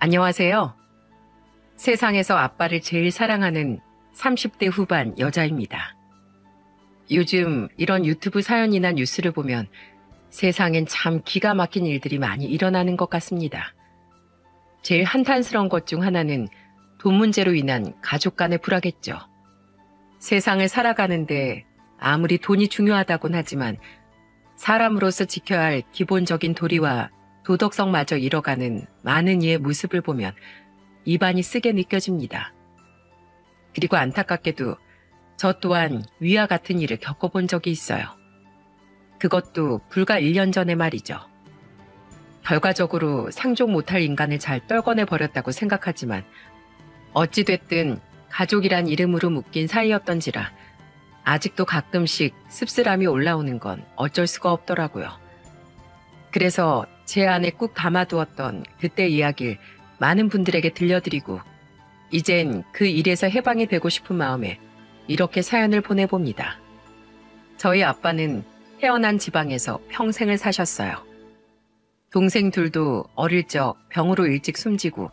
안녕하세요. 세상에서 아빠를 제일 사랑하는 30대 후반 여자입니다. 요즘 이런 유튜브 사연이나 뉴스를 보면 세상엔 참 기가 막힌 일들이 많이 일어나는 것 같습니다. 제일 한탄스러운 것 중 하나는 돈 문제로 인한 가족 간의 불화겠죠. 세상을 살아가는데 아무리 돈이 중요하다곤 하지만 사람으로서 지켜야 할 기본적인 도리와 도덕성마저 잃어가는 많은 이의 모습을 보면 입안이 쓰게 느껴집니다. 그리고 안타깝게도 저 또한 위와 같은 일을 겪어본 적이 있어요. 그것도 불과 1년 전의 말이죠. 결과적으로 상종 못할 인간을 잘 떨궈내 버렸다고 생각하지만 어찌됐든 가족이란 이름으로 묶인 사이였던지라 아직도 가끔씩 씁쓸함이 올라오는 건 어쩔 수가 없더라고요. 그래서 제 안에 꾹 담아두었던 그때 이야기를 많은 분들에게 들려드리고 이젠 그 일에서 해방이 되고 싶은 마음에 이렇게 사연을 보내봅니다. 저희 아빠는 태어난 지방에서 평생을 사셨어요. 동생 둘도 어릴 적 병으로 일찍 숨지고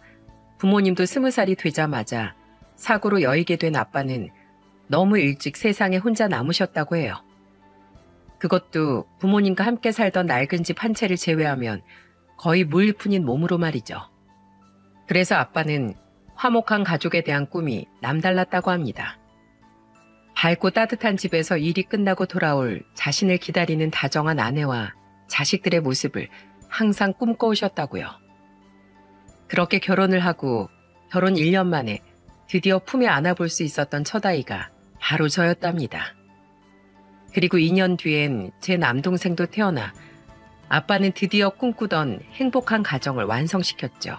부모님도 20살이 되자마자 사고로 여의게 된 아빠는 너무 일찍 세상에 혼자 남으셨다고 해요. 그것도 부모님과 함께 살던 낡은 집 한 채를 제외하면 거의 무일푼인 몸으로 말이죠. 그래서 아빠는 화목한 가족에 대한 꿈이 남달랐다고 합니다. 밝고 따뜻한 집에서 일이 끝나고 돌아올 자신을 기다리는 다정한 아내와 자식들의 모습을 항상 꿈꿔오셨다고요. 그렇게 결혼을 하고 결혼 1년 만에 드디어 품에 안아볼 수 있었던 첫아이가 바로 저였답니다. 그리고 2년 뒤엔 제 남동생도 태어나 아빠는 드디어 꿈꾸던 행복한 가정을 완성시켰죠.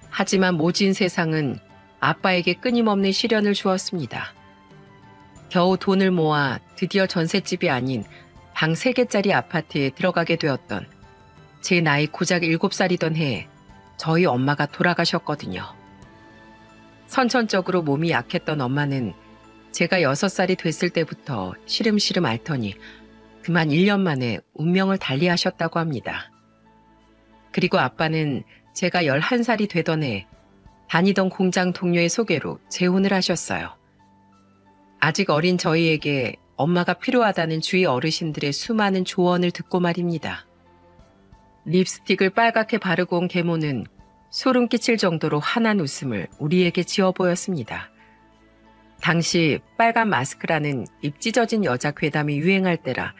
하지만 모진 세상은 아빠에게 끊임없는 시련을 주었습니다. 겨우 돈을 모아 드디어 전셋집이 아닌 방 3개짜리 아파트에 들어가게 되었던 제 나이 고작 7살이던 해에 저희 엄마가 돌아가셨거든요. 선천적으로 몸이 약했던 엄마는 제가 6살이 됐을 때부터 시름시름 앓더니 그만 1년 만에 운명을 달리하셨다고 합니다. 그리고 아빠는 제가 11살이 되던 해 다니던 공장 동료의 소개로 재혼을 하셨어요. 아직 어린 저희에게 엄마가 필요하다는 주위 어르신들의 수많은 조언을 듣고 말입니다. 립스틱을 빨갛게 바르고 온 계모는 소름 끼칠 정도로 환한 웃음을 우리에게 지어 보였습니다. 당시 빨간 마스크라는 입 찢어진 여자 괴담이 유행할 때라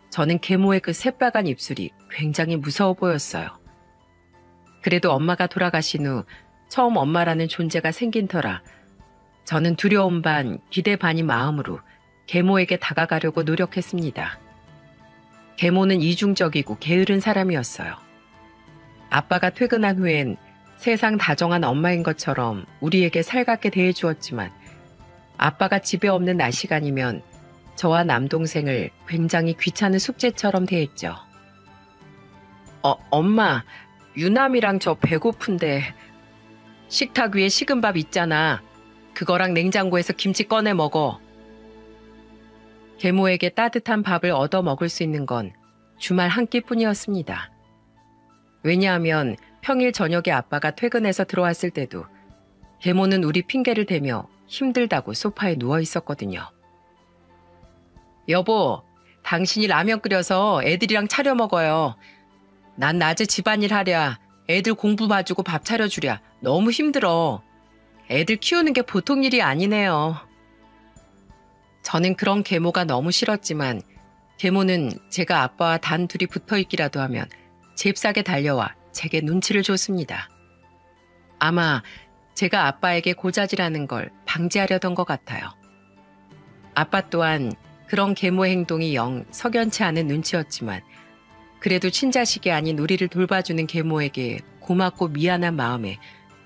저는 계모의 그 새빨간 입술이 굉장히 무서워 보였어요. 그래도 엄마가 돌아가신 후 처음 엄마라는 존재가 생긴 터라 저는 두려움 반 기대 반인 마음으로 계모에게 다가가려고 노력했습니다. 계모는 이중적이고 게으른 사람이었어요. 아빠가 퇴근한 후엔 세상 다정한 엄마인 것처럼 우리에게 살갑게 대해주었지만 아빠가 집에 없는 낮 시간이면 저와 남동생을 굉장히 귀찮은 숙제처럼 대했죠. 엄마, 유남이랑 저 배고픈데 식탁 위에 식은 밥 있잖아. 그거랑 냉장고에서 김치 꺼내 먹어. 계모에게 따뜻한 밥을 얻어 먹을 수 있는 건 주말 한 끼뿐이었습니다. 왜냐하면 평일 저녁에 아빠가 퇴근해서 들어왔을 때도 계모는 우리 핑계를 대며 힘들다고 소파에 누워 있었거든요. 여보, 당신이 라면 끓여서 애들이랑 차려 먹어요. 난 낮에 집안일 하랴, 애들 공부 봐주고 밥 차려주랴. 너무 힘들어. 애들 키우는 게 보통 일이 아니네요. 저는 그런 계모가 너무 싫었지만 계모는 제가 아빠와 단 둘이 붙어있기라도 하면 잽싸게 달려와 제게 눈치를 줬습니다. 아마 제가 아빠에게 고자질하는 걸 방지하려던 것 같아요. 아빠 또한 그런 계모의 행동이 영 석연치 않은 눈치였지만 그래도 친자식이 아닌 우리를 돌봐주는 계모에게 고맙고 미안한 마음에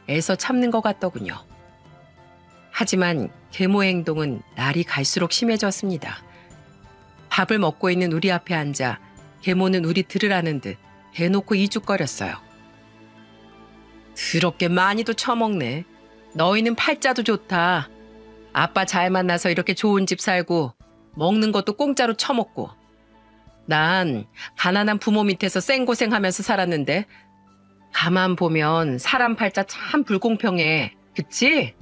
애써 참는 것 같더군요. 하지만 계모의 행동은 날이 갈수록 심해졌습니다. 밥을 먹고 있는 우리 앞에 앉아 계모는 우리 들으라는 듯 대놓고 이죽거렸어요. 더럽게 많이도 처먹네. 너희는 팔자도 좋다. 아빠 잘 만나서 이렇게 좋은 집 살고 먹는 것도 공짜로 처먹고. 난 가난한 부모 밑에서 생고생하면서 살았는데 가만 보면 사람 팔자 참 불공평해. 그치?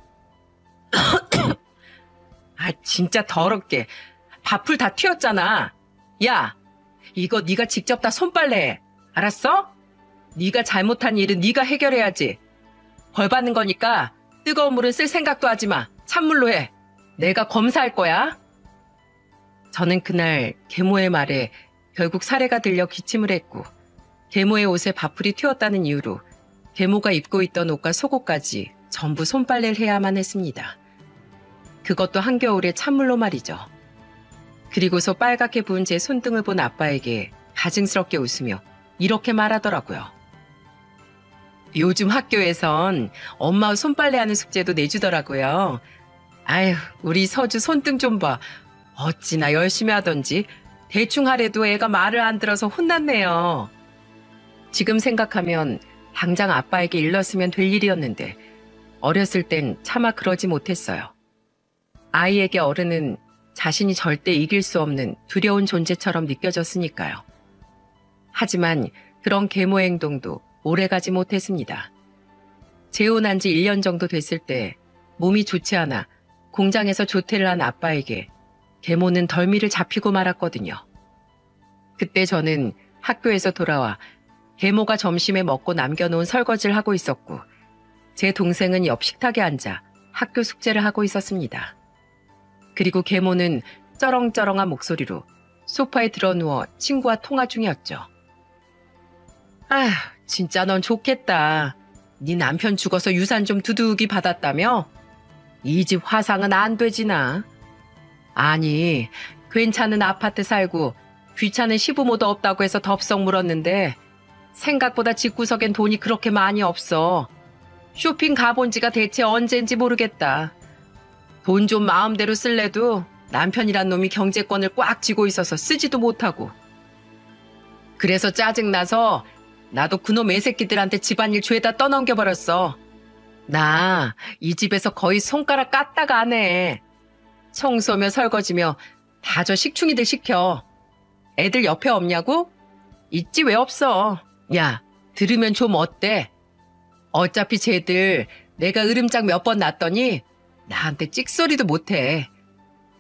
아, 진짜 더럽게. 밥풀 다 튀었잖아. 야, 이거 네가 직접 다 손빨래해. 알았어? 네가 잘못한 일은 네가 해결해야지. 벌 받는 거니까 뜨거운 물은 쓸 생각도 하지 마. 찬물로 해. 내가 검사할 거야. 저는 그날 계모의 말에 결국 사례가 들려 기침을 했고, 계모의 옷에 밥풀이 튀었다는 이유로 계모가 입고 있던 옷과 속옷까지 전부 손빨래를 해야만 했습니다. 그것도 한겨울에 찬물로 말이죠. 그리고서 빨갛게 부은 제 손등을 본 아빠에게 가증스럽게 웃으며 이렇게 말하더라고요. 요즘 학교에선 엄마 손빨래하는 숙제도 내주더라고요. 아휴, 우리 서주 손등 좀 봐. 어찌나 열심히 하던지 대충 하래도 애가 말을 안 들어서 혼났네요. 지금 생각하면 당장 아빠에게 일렀으면 될 일이었는데 어렸을 땐 차마 그러지 못했어요. 아이에게 어른은 자신이 절대 이길 수 없는 두려운 존재처럼 느껴졌으니까요. 하지만 그런 계모 행동도 오래가지 못했습니다. 재혼한 지 1년 정도 됐을 때 몸이 좋지 않아 공장에서 조퇴를 한 아빠에게 계모는 덜미를 잡히고 말았거든요. 그때 저는 학교에서 돌아와 계모가 점심에 먹고 남겨놓은 설거지를 하고 있었고, 제 동생은 옆 식탁에 앉아 학교 숙제를 하고 있었습니다. 그리고 계모는 쩌렁쩌렁한 목소리로 소파에 드러누워 친구와 통화 중이었죠. 아, 진짜 넌 좋겠다. 네 남편 죽어서 유산 좀 두둑이 받았다며? 이 집 화상은 안 되지나. 아니, 괜찮은 아파트 살고 귀찮은 시부모도 없다고 해서 덥석 물었는데 생각보다 집구석엔 돈이 그렇게 많이 없어. 쇼핑 가본 지가 대체 언젠지 모르겠다. 돈 좀 마음대로 쓸래도 남편이란 놈이 경제권을 꽉 쥐고 있어서 쓰지도 못하고. 그래서 짜증나서 나도 그놈 애새끼들한테 집안일 죄다 떠넘겨버렸어. 나 이 집에서 거의 손가락 깠다가 안 해. 청소며 설거지며 다 저 식충이들 시켜. 애들 옆에 없냐고? 있지 왜 없어. 야, 들으면 좀 어때? 어차피 쟤들 내가 으름장 몇 번 났더니 나한테 찍소리도 못해.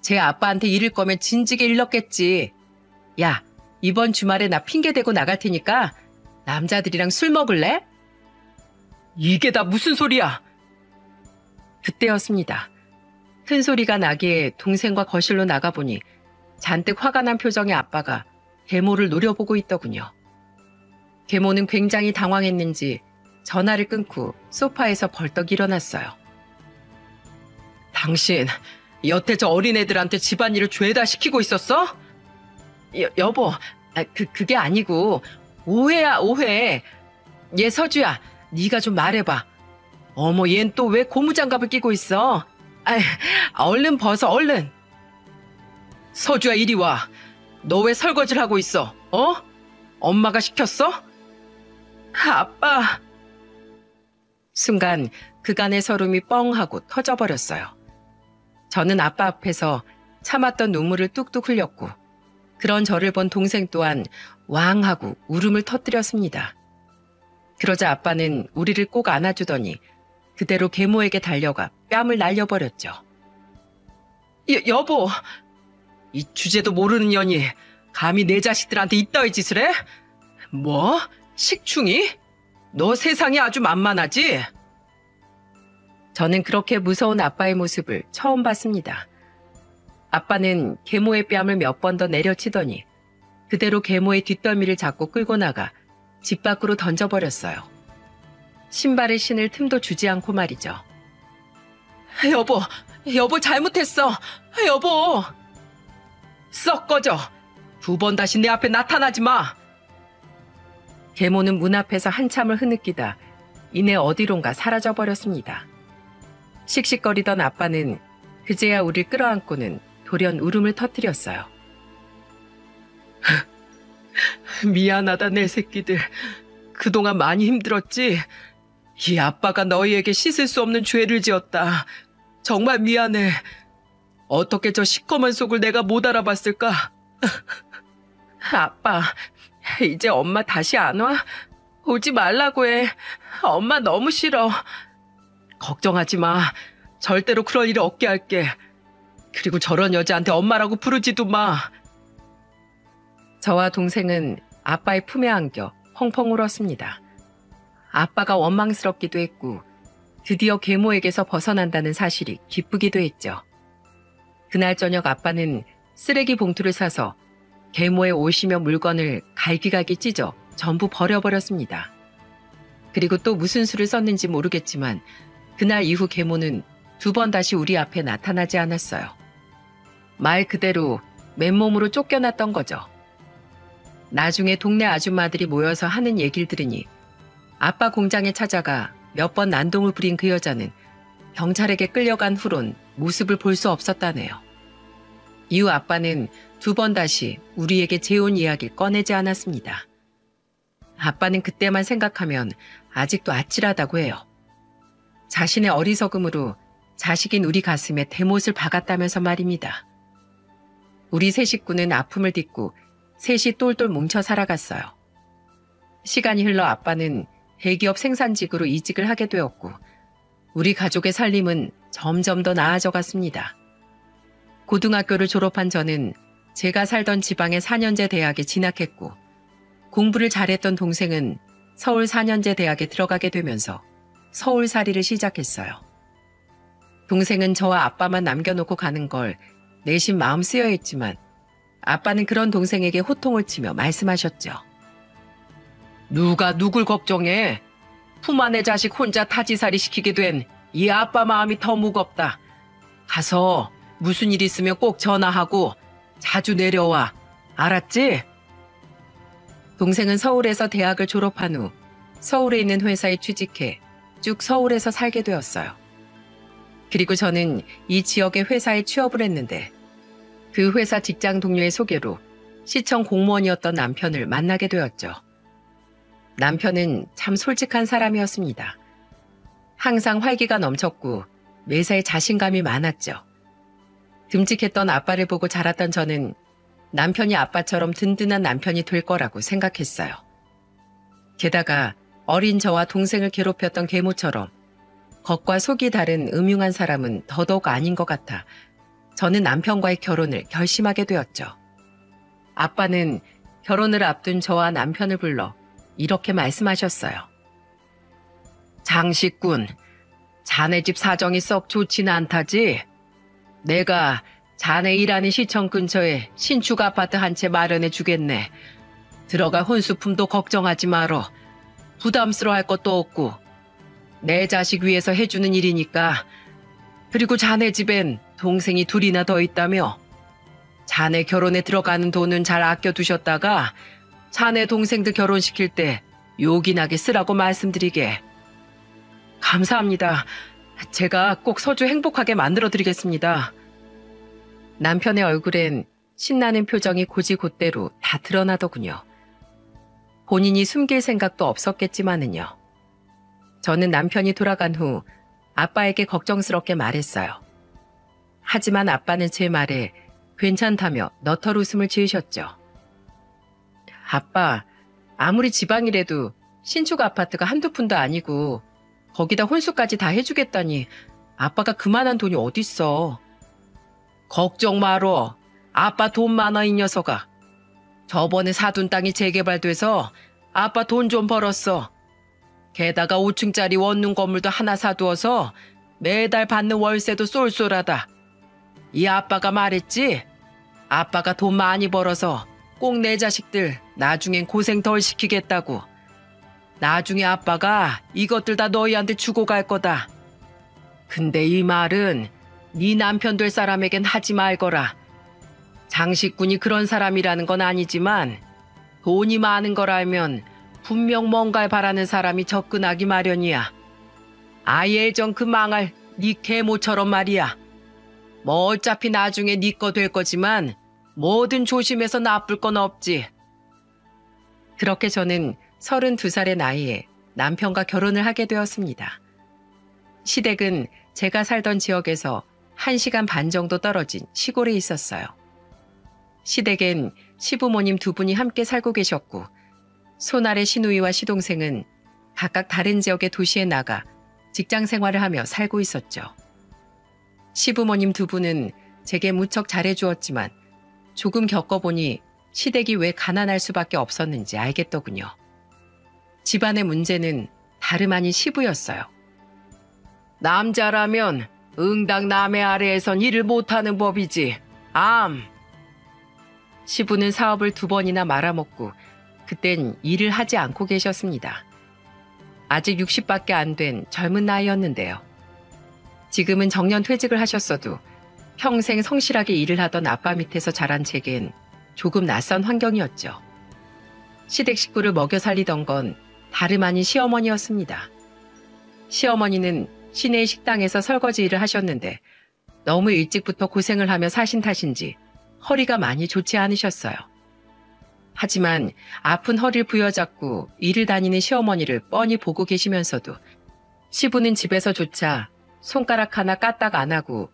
제 아빠한테 이를 거면 진지게 일렀겠지. 야, 이번 주말에 나 핑계대고 나갈 테니까 남자들이랑 술 먹을래? 이게 다 무슨 소리야? 그때였습니다. 큰 소리가 나기에 동생과 거실로 나가보니 잔뜩 화가 난 표정의 아빠가 계모를 노려보고 있더군요. 계모는 굉장히 당황했는지 전화를 끊고 소파에서 벌떡 일어났어요. 당신 여태 저 어린애들한테 집안일을 죄다 시키고 있었어? 여보, 그게 아니고 오해야 오해. 얘 서주야, 네가 좀 말해봐. 어머, 얜 또 왜 고무장갑을 끼고 있어? 얼른 벗어, 얼른. 서주야, 이리 와. 너 왜 설거지를 하고 있어? 어? 엄마가 시켰어? 아빠. 순간 그간의 서름이 뻥하고 터져버렸어요. 저는 아빠 앞에서 참았던 눈물을 뚝뚝 흘렸고, 그런 저를 본 동생 또한 왕 하고 울음을 터뜨렸습니다. 그러자 아빠는 우리를 꼭 안아주더니 그대로 계모에게 달려가 뺨을 날려버렸죠. 여보, 이 주제도 모르는 년이 감히 내 자식들한테 이따위 짓을 해? 뭐? 식충이? 너 세상이 아주 만만하지? 저는 그렇게 무서운 아빠의 모습을 처음 봤습니다. 아빠는 계모의 뺨을 몇 번 더 내려치더니 그대로 계모의 뒷덜미를 잡고 끌고 나가 집 밖으로 던져버렸어요. 신발을 신을 틈도 주지 않고 말이죠. 여보 잘못했어. 여보. 썩 꺼져. 2번 다시 내 앞에 나타나지 마. 계모는 문 앞에서 한참을 흐느끼다 이내 어디론가 사라져버렸습니다. 씩씩거리던 아빠는 그제야 우릴 끌어안고는 돌연 울음을 터뜨렸어요. 미안하다 내 새끼들. 그동안 많이 힘들었지? 이 아빠가 너희에게 씻을 수 없는 죄를 지었다. 정말 미안해. 어떻게 저 시커먼 속을 내가 못 알아봤을까? 아빠, 이제 엄마 다시 안 와? 오지 말라고 해. 엄마 너무 싫어. 걱정하지 마. 절대로 그럴 일 없게 할게. 그리고 저런 여자한테 엄마라고 부르지도 마. 저와 동생은 아빠의 품에 안겨 펑펑 울었습니다. 아빠가 원망스럽기도 했고 드디어 계모에게서 벗어난다는 사실이 기쁘기도 했죠. 그날 저녁 아빠는 쓰레기 봉투를 사서 계모의 옷이며 물건을 갈기갈기 찢어 전부 버려버렸습니다. 그리고 또 무슨 수를 썼는지 모르겠지만 그날 이후 계모는 2번 다시 우리 앞에 나타나지 않았어요. 말 그대로 맨몸으로 쫓겨났던 거죠. 나중에 동네 아줌마들이 모여서 하는 얘기를 들으니 아빠 공장에 찾아가 몇 번 난동을 부린 그 여자는 경찰에게 끌려간 후론 모습을 볼 수 없었다네요. 이후 아빠는 2번 다시 우리에게 재혼 이야기를 꺼내지 않았습니다. 아빠는 그때만 생각하면 아직도 아찔하다고 해요. 자신의 어리석음으로 자식인 우리 가슴에 대못을 박았다면서 말입니다. 우리 세 식구는 아픔을 딛고 셋이 똘똘 뭉쳐 살아갔어요. 시간이 흘러 아빠는 대기업 생산직으로 이직을 하게 되었고 우리 가족의 살림은 점점 더 나아져 갔습니다. 고등학교를 졸업한 저는 제가 살던 지방의 4년제 대학에 진학했고 공부를 잘했던 동생은 서울 4년제 대학에 들어가게 되면서 서울살이를 시작했어요. 동생은 저와 아빠만 남겨놓고 가는 걸 내심 마음 쓰여 했지만 아빠는 그런 동생에게 호통을 치며 말씀하셨죠. 누가 누굴 걱정해? 품 안의 자식 혼자 타지살이 시키게 된 이 아빠 마음이 더 무겁다. 가서 무슨 일 있으면 꼭 전화하고 자주 내려와. 알았지? 동생은 서울에서 대학을 졸업한 후 서울에 있는 회사에 취직해 쭉 서울에서 살게 되었어요. 그리고 저는 이 지역의 회사에 취업을 했는데 그 회사 직장 동료의 소개로 시청 공무원이었던 남편을 만나게 되었죠. 남편은 참 솔직한 사람이었습니다. 항상 활기가 넘쳤고 매사에 자신감이 많았죠. 듬직했던 아빠를 보고 자랐던 저는 남편이 아빠처럼 든든한 남편이 될 거라고 생각했어요. 게다가 어린 저와 동생을 괴롭혔던 계모처럼 겉과 속이 다른 음흉한 사람은 더더욱 아닌 것 같아 저는 남편과의 결혼을 결심하게 되었죠. 아빠는 결혼을 앞둔 저와 남편을 불러 이렇게 말씀하셨어요. 장식군, 자네 집 사정이 썩 좋지는 않다지? 내가 자네 일하는 시청 근처에 신축 아파트 한 채 마련해 주겠네. 들어갈 혼수품도 걱정하지 말어. 부담스러워할 것도 없고 내 자식 위해서 해주는 일이니까. 그리고 자네 집엔 동생이 2이나 더 있다며? 자네 결혼에 들어가는 돈은 잘 아껴두셨다가 자네 동생들 결혼시킬 때 요긴하게 쓰라고 말씀드리게. 감사합니다. 제가 꼭 서주 행복하게 만들어드리겠습니다. 남편의 얼굴엔 신나는 표정이 곧이곧대로 다 드러나더군요. 본인이 숨길 생각도 없었겠지만은요. 저는 남편이 돌아간 후 아빠에게 걱정스럽게 말했어요. 하지만 아빠는 제 말에 괜찮다며 너털 웃음을 지으셨죠. 아빠, 아무리 지방이라도 신축 아파트가 한두 푼도 아니고 거기다 혼수까지 다 해주겠다니 아빠가 그만한 돈이 어딨어. 걱정 말어. 아빠 돈 많아 이 녀석아. 저번에 사둔 땅이 재개발돼서 아빠 돈 좀 벌었어. 게다가 5층짜리 원룸 건물도 하나 사두어서 매달 받는 월세도 쏠쏠하다. 이 아빠가 말했지? 아빠가 돈 많이 벌어서 꼭 내 자식들 나중엔 고생 덜 시키겠다고. 나중에 아빠가 이것들 다 너희한테 주고 갈 거다. 근데 이 말은 네 남편 될 사람에겐 하지 말거라. 장식군이 그런 사람이라는 건 아니지만 돈이 많은 걸 알면 분명 뭔가를 바라는 사람이 접근하기 마련이야. 아예 예전 그 망할 네 계모처럼 말이야. 뭐 어차피 나중에 네 거 될 거지만 뭐든 조심해서 나쁠 건 없지. 그렇게 저는 32살의 나이에 남편과 결혼을 하게 되었습니다. 시댁은 제가 살던 지역에서 1시간 반 정도 떨어진 시골에 있었어요. 시댁엔 시부모님 2분이 함께 살고 계셨고 손아래 시누이와 시동생은 각각 다른 지역의 도시에 나가 직장 생활을 하며 살고 있었죠. 시부모님 두 분은 제게 무척 잘해주었지만 조금 겪어보니 시댁이 왜 가난할 수밖에 없었는지 알겠더군요. 집안의 문제는 다름 아닌 시부였어요. 남자라면 응당 남의 아래에선 일을 못하는 법이지. 시부는 사업을 2번이나 말아먹고 그땐 일을 하지 않고 계셨습니다. 아직 60밖에 안 된 젊은 나이였는데요. 지금은 정년 퇴직을 하셨어도 평생 성실하게 일을 하던 아빠 밑에서 자란 제겐 조금 낯선 환경이었죠. 시댁 식구를 먹여 살리던 건 다름 아닌 시어머니였습니다. 시어머니는 시내 식당에서 설거지 일을 하셨는데 너무 일찍부터 고생을 하며 사신 탓인지 허리가 많이 좋지 않으셨어요. 하지만 아픈 허리를 부여잡고 일을 다니는 시어머니를 뻔히 보고 계시면서도 시부는 집에서조차 손가락 하나 까딱 안 하고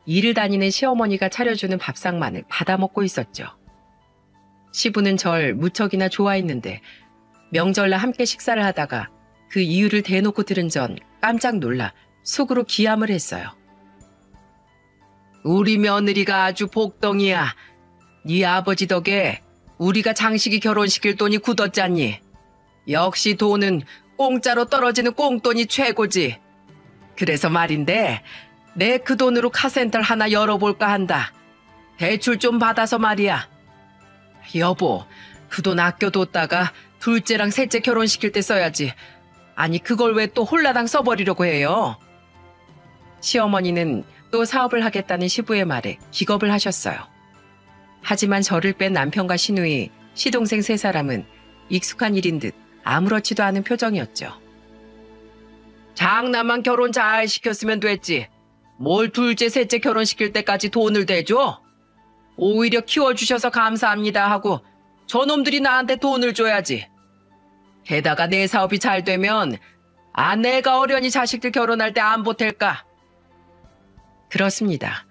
일을 다니는 시어머니가 차려주는 밥상만을 받아먹고 있었죠. 시부는 절 무척이나 좋아했는데 명절날 함께 식사를 하다가 그 이유를 대놓고 들은 전 깜짝 놀라 속으로 기함을 했어요. 우리 며느리가 아주 복덩이야. 네 아버지 덕에 우리가 장식이 결혼시킬 돈이 굳었잖니. 역시 돈은 공짜로 떨어지는 꽁돈이 최고지. 그래서 말인데 내 그 돈으로 카센터를 하나 열어볼까 한다. 대출 좀 받아서 말이야. 여보, 그 돈 아껴뒀다가 둘째랑 셋째 결혼시킬 때 써야지. 아니 그걸 왜 또 홀라당 써버리려고 해요? 시어머니는 또 사업을 하겠다는 시부의 말에 기겁을 하셨어요. 하지만 저를 뺀 남편과 시누이, 시동생 3사람은 익숙한 일인 듯 아무렇지도 않은 표정이었죠. 장남만 결혼 잘 시켰으면 됐지. 뭘 둘째, 셋째 결혼시킬 때까지 돈을 대줘? 오히려 키워주셔서 감사합니다 하고 저놈들이 나한테 돈을 줘야지. 게다가 내 사업이 잘 되면 내가 어련히 자식들 결혼할 때 안 보탤까? 그렇습니다.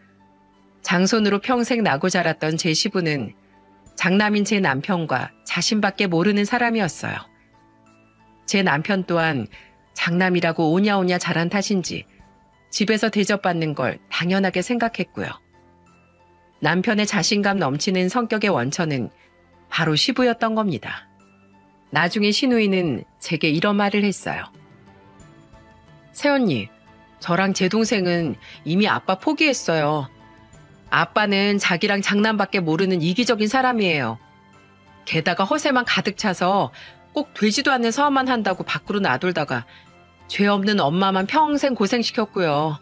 장손으로 평생 나고 자랐던 제 시부는 장남인 제 남편과 자신밖에 모르는 사람이었어요. 제 남편 또한 장남이라고 오냐오냐 자란 탓인지 집에서 대접받는 걸 당연하게 생각했고요. 남편의 자신감 넘치는 성격의 원천은 바로 시부였던 겁니다. 나중에 시누이는 제게 이런 말을 했어요. 새언니, 저랑 제 동생은 이미 아빠 포기했어요. 아빠는 자기랑 장남밖에 모르는 이기적인 사람이에요. 게다가 허세만 가득 차서 꼭 되지도 않는 사업만 한다고 밖으로 나돌다가 죄 없는 엄마만 평생 고생시켰고요.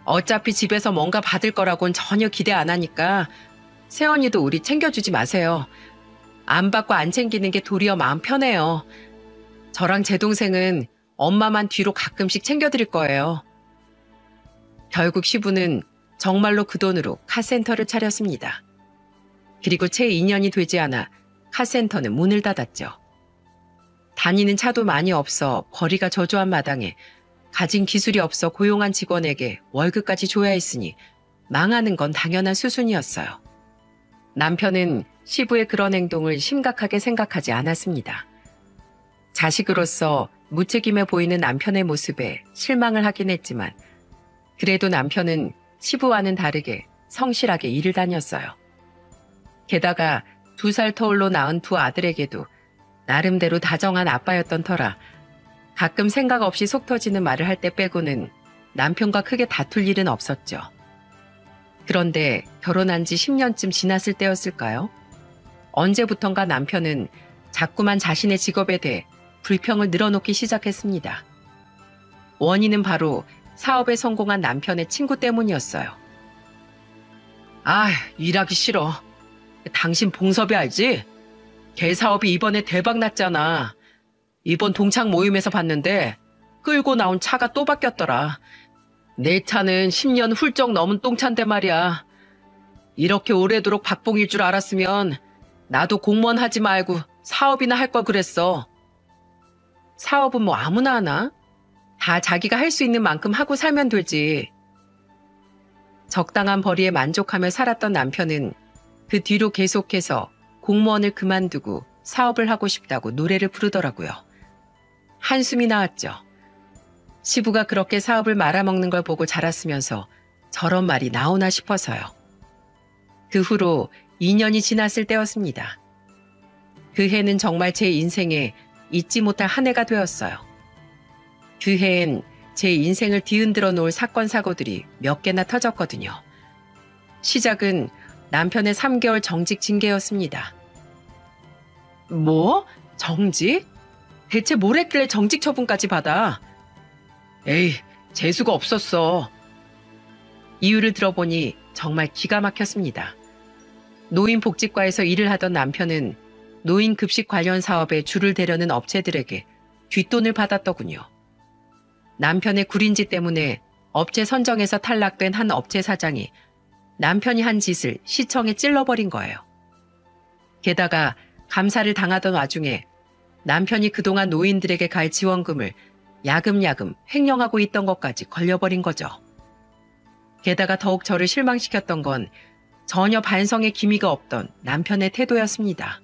어차피 집에서 뭔가 받을 거라고는 전혀 기대 안 하니까 새언니도 우리 챙겨주지 마세요. 안 받고 안 챙기는 게 도리어 마음 편해요. 저랑 제 동생은 엄마만 뒤로 가끔씩 챙겨드릴 거예요. 결국 시부는 정말로 그 돈으로 카센터를 차렸습니다. 그리고 채 2년이 되지 않아 카센터는 문을 닫았죠. 다니는 차도 많이 없어 벌이가 저조한 마당에 가진 기술이 없어 고용한 직원에게 월급까지 줘야 했으니 망하는 건 당연한 수순이었어요. 남편은 시부의 그런 행동을 심각하게 생각하지 않았습니다. 자식으로서 무책임해 보이는 남편의 모습에 실망을 하긴 했지만 그래도 남편은 시부와는 다르게 성실하게 일을 다녔어요. 게다가 2살 터울로 낳은 2 아들에게도 나름대로 다정한 아빠였던 터라 가끔 생각 없이 속 터지는 말을 할 때 빼고는 남편과 크게 다툴 일은 없었죠. 그런데 결혼한 지 10년쯤 지났을 때였을까요? 언제부턴가 남편은 자꾸만 자신의 직업에 대해 불평을 늘어놓기 시작했습니다. 원인은 바로 사업에 성공한 남편의 친구 때문이었어요. 일하기 싫어. 당신 봉섭이 알지? 걔 사업이 이번에 대박 났잖아. 이번 동창 모임에서 봤는데 끌고 나온 차가 또 바뀌었더라. 내 차는 10년 훌쩍 넘은 똥차인데 말이야. 이렇게 오래도록 박봉일 줄 알았으면 나도 공무원 하지 말고 사업이나 할 걸 그랬어. 사업은 뭐 아무나 하나? 다 자기가 할 수 있는 만큼 하고 살면 되지. 적당한 벌이에 만족하며 살았던 남편은 그 뒤로 계속해서 공무원을 그만두고 사업을 하고 싶다고 노래를 부르더라고요. 한숨이 나왔죠. 시부가 그렇게 사업을 말아먹는 걸 보고 자랐으면서 저런 말이 나오나 싶어서요. 그 후로 2년이 지났을 때였습니다. 그 해는 정말 제 인생에 잊지 못할 한 해가 되었어요. 그 해엔 제 인생을 뒤흔들어 놓을 사건 사고들이 몇 개나 터졌거든요. 시작은 남편의 3개월 정직 징계였습니다. 뭐? 정직? 대체 뭘 했길래 정직 처분까지 받아? 에이, 재수가 없었어. 이유를 들어보니 정말 기가 막혔습니다. 노인복지과에서 일을 하던 남편은 노인급식 관련 사업에 줄을 대려는 업체들에게 뒷돈을 받았더군요. 남편의 구린 짓 때문에 업체 선정에서 탈락된 한 업체 사장이 남편이 한 짓을 시청에 찔러버린 거예요. 게다가 감사를 당하던 와중에 남편이 그동안 노인들에게 갈 지원금을 야금야금 횡령하고 있던 것까지 걸려버린 거죠. 게다가 더욱 저를 실망시켰던 건 전혀 반성의 기미가 없던 남편의 태도였습니다.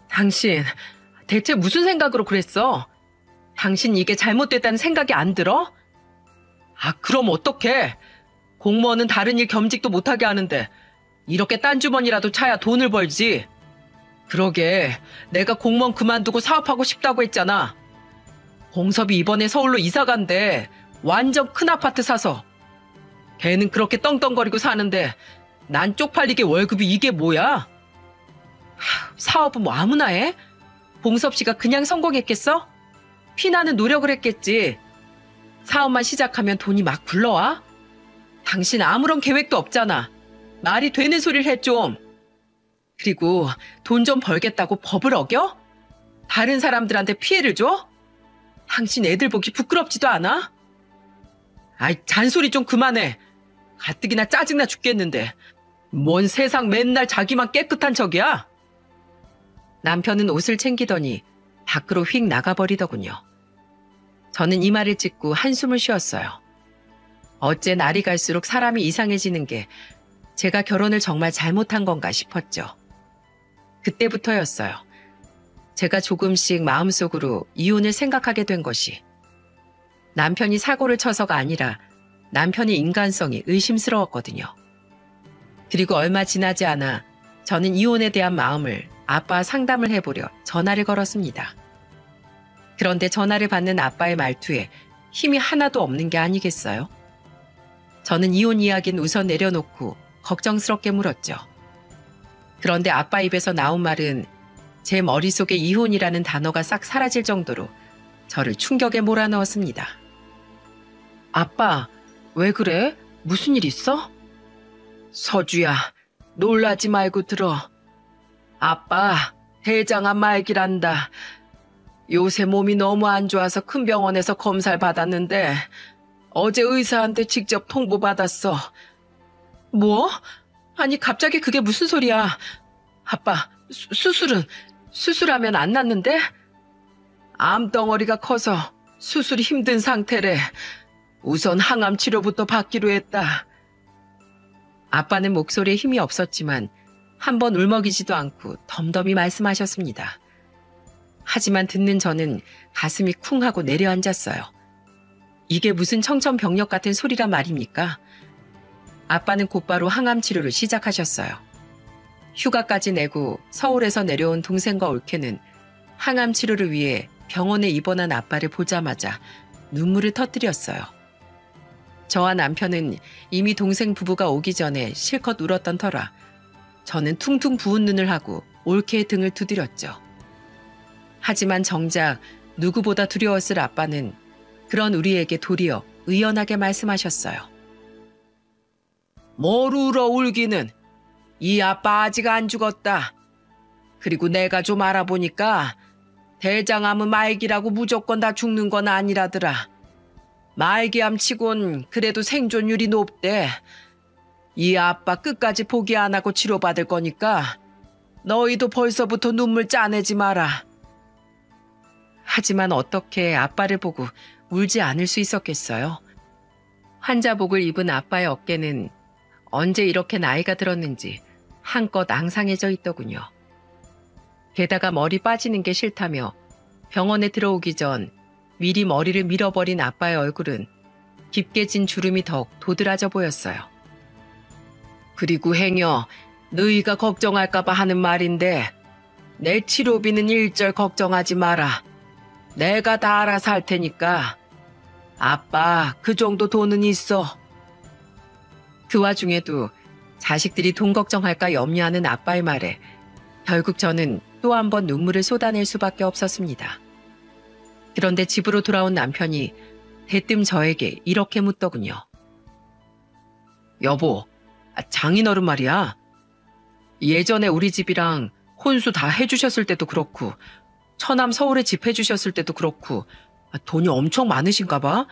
당신 대체 무슨 생각으로 그랬어? 당신 이게 잘못됐다는 생각이 안 들어? 아, 그럼 어떡해? 공무원은 다른 일 겸직도 못하게 하는데 이렇게 딴 주머니라도 차야 돈을 벌지. 그러게, 내가 공무원 그만두고 사업하고 싶다고 했잖아. 공섭이 이번에 서울로 이사 간대. 완전 큰 아파트 사서. 걔는 그렇게 떵떵거리고 사는데 난 쪽팔리게 월급이 이게 뭐야? 사업은 뭐 아무나 해? 봉섭 씨가 그냥 성공했겠어? 피나는 노력을 했겠지. 사업만 시작하면 돈이 막 굴러와? 당신 아무런 계획도 없잖아. 말이 되는 소리를 해 좀. 그리고 돈 좀 벌겠다고 법을 어겨? 다른 사람들한테 피해를 줘? 당신 애들 보기 부끄럽지도 않아? 아이, 잔소리 좀 그만해. 가뜩이나 짜증나 죽겠는데 뭔 세상 맨날 자기만 깨끗한 척이야? 남편은 옷을 챙기더니 밖으로 휙 나가버리더군요. 저는 이 말을 찍고 한숨을 쉬었어요. 어째 날이 갈수록 사람이 이상해지는 게 제가 결혼을 정말 잘못한 건가 싶었죠. 그때부터였어요. 제가 조금씩 마음속으로 이혼을 생각하게 된 것이. 남편이 사고를 쳐서가 아니라 남편의 인간성이 의심스러웠거든요. 그리고 얼마 지나지 않아 저는 이혼에 대한 마음을 아빠와 상담을 해보려 전화를 걸었습니다. 그런데 전화를 받는 아빠의 말투에 힘이 하나도 없는 게 아니겠어요? 저는 이혼 이야기는 우선 내려놓고 걱정스럽게 물었죠. 그런데 아빠 입에서 나온 말은 제 머릿속에 이혼이라는 단어가 싹 사라질 정도로 저를 충격에 몰아넣었습니다. 아빠, 왜 그래? 무슨 일 있어? 서주야, 놀라지 말고 들어. 아빠, 대장암 말기란다. 요새 몸이 너무 안 좋아서 큰 병원에서 검사를 받았는데 어제 의사한테 직접 통보받았어. 뭐? 아니, 갑자기 그게 무슨 소리야? 아빠, 수술하면 안 낫는데? 암덩어리가 커서 수술이 힘든 상태래. 우선 항암 치료부터 받기로 했다. 아빠는 목소리에 힘이 없었지만 한번 울먹이지도 않고 덤덤히 말씀하셨습니다. 하지만 듣는 저는 가슴이 쿵 하고 내려앉았어요. 이게 무슨 청천벽력 같은 소리란 말입니까? 아빠는 곧바로 항암 치료를 시작하셨어요. 휴가까지 내고 서울에서 내려온 동생과 올케는 항암 치료를 위해 병원에 입원한 아빠를 보자마자 눈물을 터뜨렸어요. 저와 남편은 이미 동생 부부가 오기 전에 실컷 울었던 터라 저는 퉁퉁 부은 눈을 하고 올케의 등을 두드렸죠. 하지만 정작 누구보다 두려웠을 아빠는 그런 우리에게 도리어 의연하게 말씀하셨어요. 뭘 울어 울기는. 이 아빠 아직 안 죽었다. 그리고 내가 좀 알아보니까 대장암은 말기라고 무조건 다 죽는 건 아니라더라. 말기암 치곤 그래도 생존율이 높대. 이 아빠 끝까지 포기 안 하고 치료받을 거니까 너희도 벌써부터 눈물 짜내지 마라. 하지만 어떻게 아빠를 보고 울지 않을 수 있었겠어요? 환자복을 입은 아빠의 어깨는 언제 이렇게 나이가 들었는지 한껏 앙상해져 있더군요. 게다가 머리 빠지는 게 싫다며 병원에 들어오기 전 미리 머리를 밀어버린 아빠의 얼굴은 깊게 진 주름이 더욱 도드라져 보였어요. 그리고 행여 너희가 걱정할까봐 하는 말인데 내 치료비는 일절 걱정하지 마라. 내가 다 알아서 할 테니까. 아빠, 그 정도 돈은 있어. 그 와중에도 자식들이 돈 걱정할까 염려하는 아빠의 말에 결국 저는 또 한 번 눈물을 쏟아낼 수밖에 없었습니다. 그런데 집으로 돌아온 남편이 대뜸 저에게 이렇게 묻더군요. 여보, 장인어른 말이야. 예전에 우리 집이랑 혼수 다 해주셨을 때도 그렇고 처남 서울에 집 해주셨을 때도 그렇고 돈이 엄청 많으신가 봐?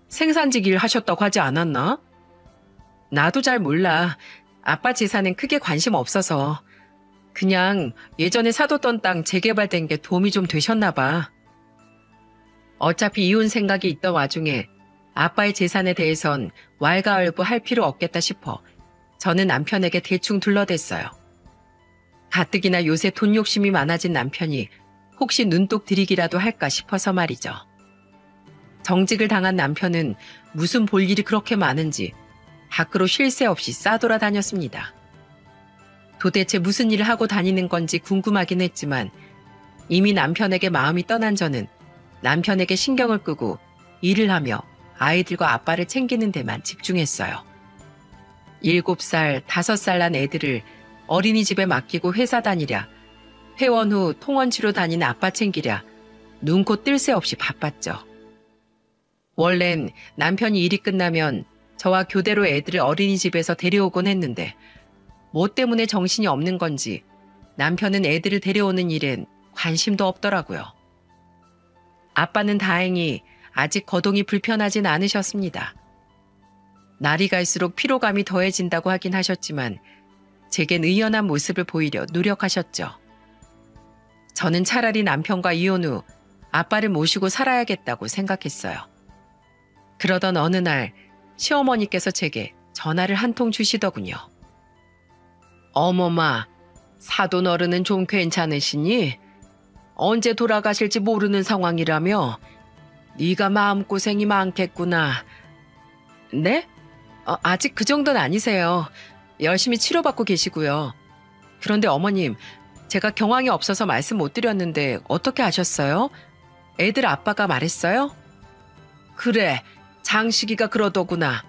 생산직 일 하셨다고 하지 않았나? 나도 잘 몰라. 아빠 재산엔 크게 관심 없어서. 그냥 예전에 사뒀던 땅 재개발된 게 도움이 좀 되셨나 봐. 어차피 이혼 생각이 있던 와중에 아빠의 재산에 대해선 왈가왈부 할 필요 없겠다 싶어 저는 남편에게 대충 둘러댔어요. 가뜩이나 요새 돈 욕심이 많아진 남편이 혹시 눈독 들이기라도 할까 싶어서 말이죠. 정직을 당한 남편은 무슨 볼 일이 그렇게 많은지 밖으로 쉴 새 없이 싸돌아다녔습니다. 도대체 무슨 일을 하고 다니는 건지 궁금하긴 했지만 이미 남편에게 마음이 떠난 저는 남편에게 신경을 끄고 일을 하며 아이들과 아빠를 챙기는 데만 집중했어요. 7살, 5살 난 애들을 어린이집에 맡기고 회사 다니랴, 퇴원 후 통원치로 다니는 아빠 챙기랴, 눈코 뜰 새 없이 바빴죠. 원래는 남편이 일이 끝나면 저와 교대로 애들을 어린이집에서 데려오곤 했는데 뭐 때문에 정신이 없는 건지 남편은 애들을 데려오는 일엔 관심도 없더라고요. 아빠는 다행히 아직 거동이 불편하진 않으셨습니다. 날이 갈수록 피로감이 더해진다고 하긴 하셨지만 제겐 의연한 모습을 보이려 노력하셨죠. 저는 차라리 남편과 이혼 후 아빠를 모시고 살아야겠다고 생각했어요. 그러던 어느 날 시어머니께서 제게 전화를 한 통 주시더군요. 어머마, 사돈 어른은 좀 괜찮으시니? 언제 돌아가실지 모르는 상황이라며? 네가 마음고생이 많겠구나. 네? 아직 그 정도는 아니세요. 열심히 치료받고 계시고요. 그런데 어머님, 제가 경황이 없어서 말씀 못 드렸는데 어떻게 아셨어요? 애들 아빠가 말했어요? 그래, 장식이가 그러더구나.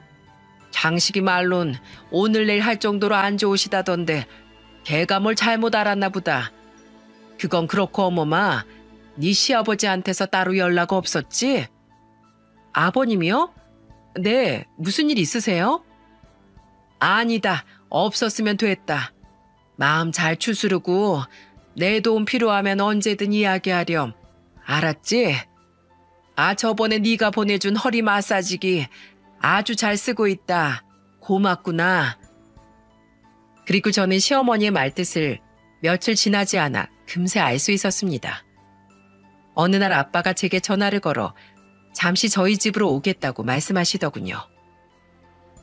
장식이 말론 오늘 내일 할 정도로 안 좋으시다던데 걔가 뭘 잘못 알았나 보다. 그건 그렇고 어머마, 네 시아버지한테서 따로 연락 없었지? 아버님이요? 네, 무슨 일 있으세요? 아니다, 없었으면 됐다. 마음 잘 추스르고 내 도움 필요하면 언제든 이야기하렴. 알았지? 저번에 네가 보내준 허리 마사지기 아주 잘 쓰고 있다. 고맙구나. 그리고 저는 시어머니의 말뜻을 며칠 지나지 않아 금세 알 수 있었습니다. 어느 날 아빠가 제게 전화를 걸어 잠시 저희 집으로 오겠다고 말씀하시더군요.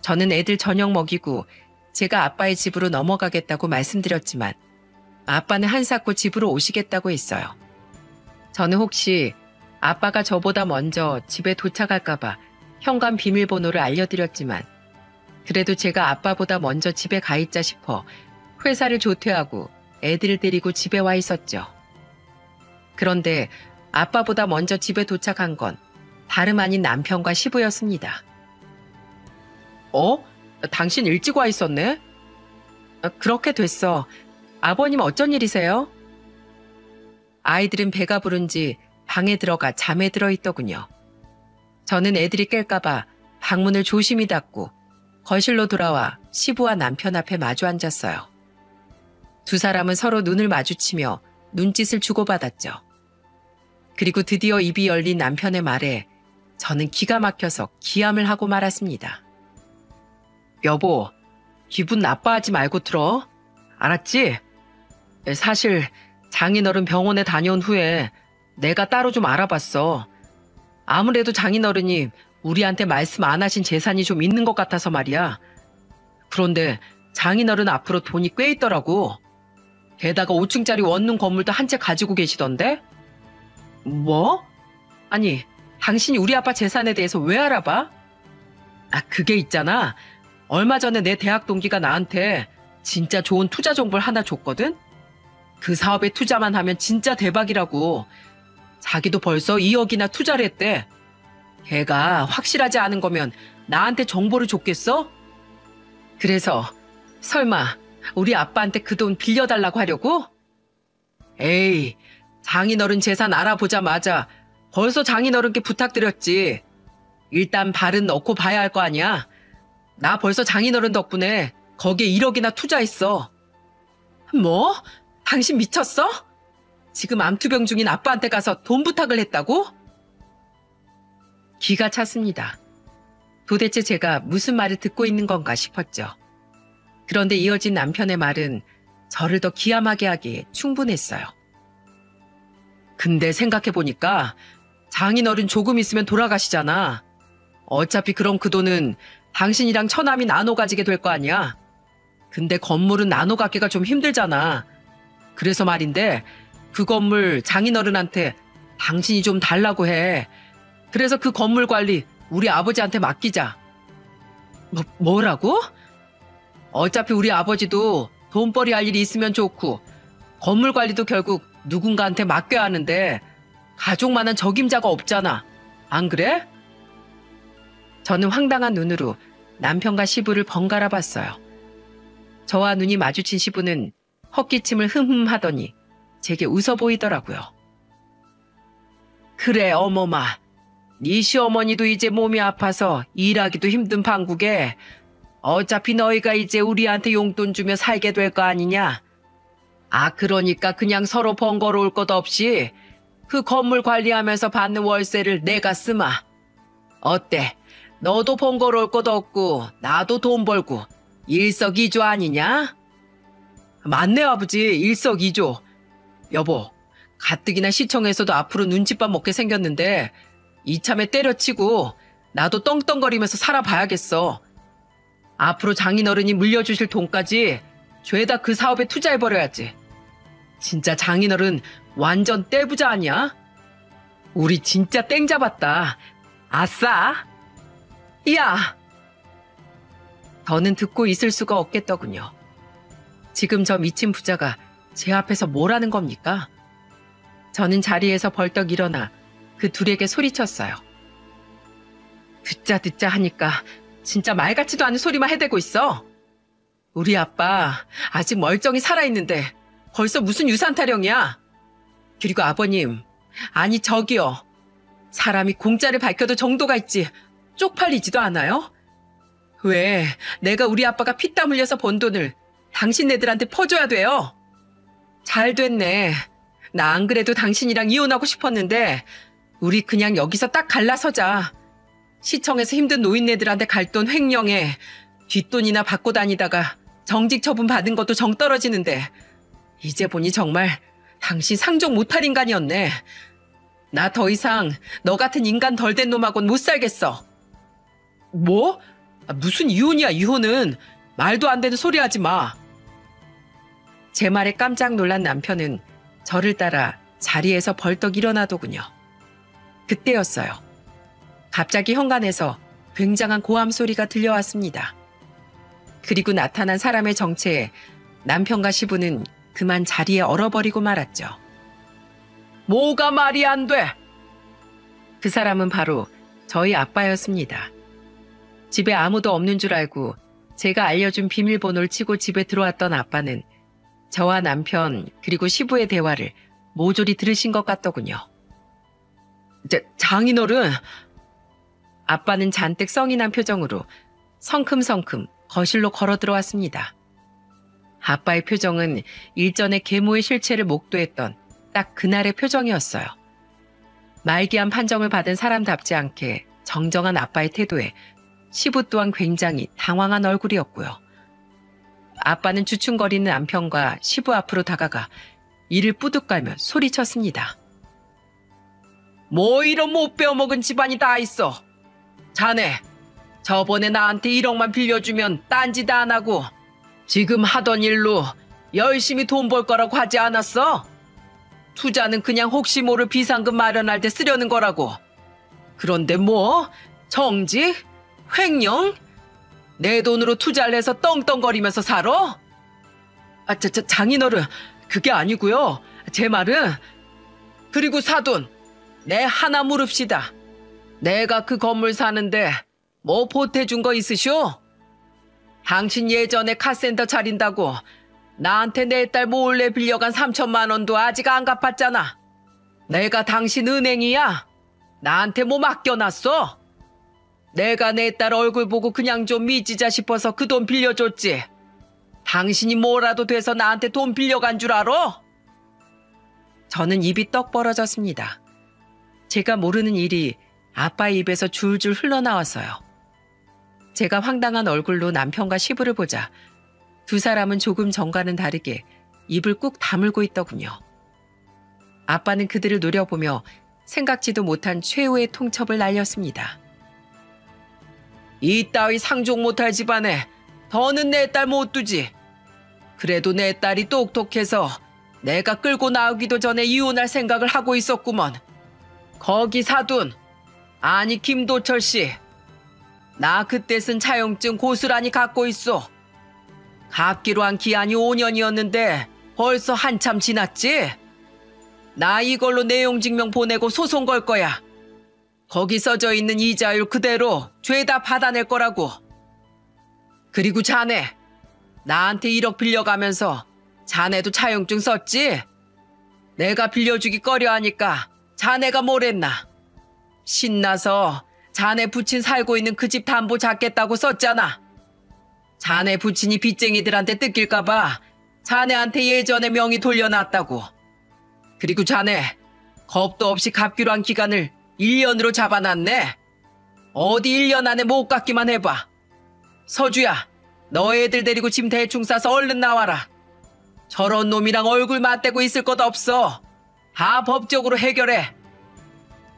저는 애들 저녁 먹이고 제가 아빠의 집으로 넘어가겠다고 말씀드렸지만 아빠는 한사코 집으로 오시겠다고 했어요. 저는 혹시 아빠가 저보다 먼저 집에 도착할까봐 현관 비밀번호를 알려드렸지만 그래도 제가 아빠보다 먼저 집에 가 있자 싶어 회사를 조퇴하고 애들을 데리고 집에 와 있었죠. 그런데 아빠보다 먼저 집에 도착한 건 다름 아닌 남편과 시부였습니다. 당신 일찍 와 있었네? 그렇게 됐어. 아버님 어쩐 일이세요? 아이들은 배가 부른지 방에 들어가 잠에 들어 있더군요. 저는 애들이 깰까봐 방문을 조심히 닫고 거실로 돌아와 시부와 남편 앞에 마주 앉았어요. 두 사람은 서로 눈을 마주치며 눈짓을 주고받았죠. 그리고 드디어 입이 열린 남편의 말에 저는 기가 막혀서 기함을 하고 말았습니다. 여보, 기분 나빠하지 말고 들어. 알았지? 사실 장인어른 병원에 다녀온 후에 내가 따로 좀 알아봤어. 아무래도 장인어른이 우리한테 말씀 안 하신 재산이 좀 있는 것 같아서 말이야. 그런데 장인어른 앞으로 돈이 꽤 있더라고. 게다가 5층짜리 원룸 건물도 한 채 가지고 계시던데? 뭐? 아니, 당신이 우리 아빠 재산에 대해서 왜 알아봐? 아, 그게 있잖아. 얼마 전에 내 대학 동기가 나한테 진짜 좋은 투자 정보를 하나 줬거든? 그 사업에 투자만 하면 진짜 대박이라고. 자기도 벌써 2억이나 투자를 했대. 걔가 확실하지 않은 거면 나한테 정보를 줬겠어? 그래서 설마 우리 아빠한테 그 돈 빌려달라고 하려고? 에이, 장인어른 재산 알아보자마자 벌써 장인어른께 부탁드렸지. 일단 발은 넣고 봐야 할 거 아니야. 나 벌써 장인어른 덕분에 거기에 1억이나 투자했어. 뭐? 당신 미쳤어? 지금 암투병 중인 아빠한테 가서 돈 부탁을 했다고? 기가 찼습니다. 도대체 제가 무슨 말을 듣고 있는 건가 싶었죠. 그런데 이어진 남편의 말은 저를 더 기함하게 하기에 충분했어요. 근데 생각해보니까 장인어른 조금 있으면 돌아가시잖아. 어차피 그럼 그 돈은 당신이랑 처남이 나눠 가지게 될 거 아니야. 근데 건물은 나눠 갖기가 좀 힘들잖아. 그래서 말인데 그 건물 장인어른한테 당신이 좀 달라고 해. 그래서 그 건물 관리 우리 아버지한테 맡기자. 뭐라고? 어차피 우리 아버지도 돈벌이 할 일이 있으면 좋고 건물 관리도 결국 누군가한테 맡겨야 하는데 가족만한 적임자가 없잖아. 안 그래? 저는 황당한 눈으로 남편과 시부를 번갈아 봤어요. 저와 눈이 마주친 시부는 헛기침을 흠흠 하더니 제게 웃어 보이더라고요. 그래 어머마, 네 시어머니도 이제 몸이 아파서 일하기도 힘든 판국에 어차피 너희가 이제 우리한테 용돈 주며 살게 될 거 아니냐. 아, 그러니까 그냥 서로 번거로울 것 없이 그 건물 관리하면서 받는 월세를 내가 쓰마. 어때? 너도 번거로울 것 없고 나도 돈 벌고 일석이조 아니냐? 맞네 아버지, 일석이조. 여보, 가뜩이나 시청에서도 앞으로 눈칫밥 먹게 생겼는데 이참에 때려치고 나도 떵떵거리면서 살아봐야겠어. 앞으로 장인어른이 물려주실 돈까지 죄다 그 사업에 투자해버려야지. 진짜 장인어른 완전 떼부자 아니야? 우리 진짜 땡 잡았다. 아싸! 야! 더는 듣고 있을 수가 없겠더군요. 지금 저 미친 부자가 제 앞에서 뭐라는 겁니까? 저는 자리에서 벌떡 일어나 그 둘에게 소리쳤어요. 듣자 하니까 진짜 말 같지도 않은 소리만 해대고 있어. 우리 아빠 아직 멀쩡히 살아있는데 벌써 무슨 유산 타령이야. 그리고 아버님, 아니 저기요. 사람이 공짜를 밝혀도 정도가 있지 쪽팔리지도 않아요? 왜 내가 우리 아빠가 피땀 흘려서 번 돈을 당신네들한테 퍼줘야 돼요? 잘 됐네. 나 안 그래도 당신이랑 이혼하고 싶었는데 우리 그냥 여기서 딱 갈라서자. 시청에서 힘든 노인네들한테 갈 돈 횡령해 뒷돈이나 받고 다니다가 정직 처분 받은 것도 정 떨어지는데 이제 보니 정말 당신 상종 못할 인간이었네. 나 더 이상 너 같은 인간 덜 된 놈하고는 못 살겠어. 뭐? 무슨 이혼이야 이혼은. 말도 안 되는 소리 하지 마. 제 말에 깜짝 놀란 남편은 저를 따라 자리에서 벌떡 일어나더군요. 그때였어요. 갑자기 현관에서 굉장한 고함 소리가 들려왔습니다. 그리고 나타난 사람의 정체에 남편과 시부는 그만 자리에 얼어버리고 말았죠. 뭐가 말이 안 돼? 그 사람은 바로 저희 아빠였습니다. 집에 아무도 없는 줄 알고 제가 알려준 비밀번호를 치고 집에 들어왔던 아빠는 저와 남편 그리고 시부의 대화를 모조리 들으신 것 같더군요. 장인어른! 아빠는 잔뜩 성이 난 표정으로 성큼성큼 거실로 걸어 들어왔습니다. 아빠의 표정은 일전에 계모의 실체를 목도했던 딱 그날의 표정이었어요. 말기암 판정을 받은 사람답지 않게 정정한 아빠의 태도에 시부 또한 굉장히 당황한 얼굴이었고요. 아빠는 주춤거리는 남편과 시부 앞으로 다가가 이를 뿌듯 깔며 소리쳤습니다. 뭐 이런 못 빼어먹은 집안이 다 있어. 자네, 저번에 나한테 1억만 빌려주면 딴짓 안 하고 지금 하던 일로 열심히 돈 벌 거라고 하지 않았어? 투자는 그냥 혹시 모를 비상금 마련할 때 쓰려는 거라고. 그런데 뭐? 정직? 횡령? 내 돈으로 투자를 해서 떵떵거리면서 살아? 장인어른, 그게 아니고요. 제 말은, 그리고 사돈, 내 하나 물읍시다. 내가 그 건물 사는데 뭐 보태준 거 있으쇼? 당신 예전에 카센터 차린다고 나한테 내 딸 몰래 빌려간 3천만 원도 아직 안 갚았잖아. 내가 당신 은행이야? 나한테 뭐 맡겨놨어? 내가 내 딸 얼굴 보고 그냥 좀 미지자 싶어서 그 돈 빌려줬지. 당신이 뭐라도 돼서 나한테 돈 빌려간 줄 알아? 저는 입이 떡 벌어졌습니다. 제가 모르는 일이 아빠의 입에서 줄줄 흘러나왔어요. 제가 황당한 얼굴로 남편과 시부를 보자 두 사람은 조금 전과는 다르게 입을 꾹 다물고 있더군요. 아빠는 그들을 노려보며 생각지도 못한 최후의 통첩을 날렸습니다. 이따위 상종 못할 집안에 더는 내 딸 못 두지. 그래도 내 딸이 똑똑해서 내가 끌고 나오기도 전에 이혼할 생각을 하고 있었구먼. 거기 사돈, 아니 김도철 씨. 나 그때 쓴 차용증 고스란히 갖고 있어. 갖기로 한 기한이 5년이었는데 벌써 한참 지났지? 나 이걸로 내용 증명 보내고 소송 걸 거야. 거기 써져 있는 이자율 그대로 죄다 받아낼 거라고. 그리고 자네, 나한테 1억 빌려가면서 자네도 차용증 썼지? 내가 빌려주기 꺼려 하니까 자네가 뭘 했나? 신나서 자네 부친 살고 있는 그 집 담보 잡겠다고 썼잖아. 자네 부친이 빚쟁이들한테 뜯길까봐 자네한테 예전에 명의 돌려놨다고. 그리고 자네, 겁도 없이 갚기로 한 기간을 1년으로 잡아놨네. 어디 1년 안에 못 갚기만 해봐. 서주야, 너 애들 데리고 짐 대충 싸서 얼른 나와라. 저런 놈이랑 얼굴 맞대고 있을 것 없어. 다 법적으로 해결해.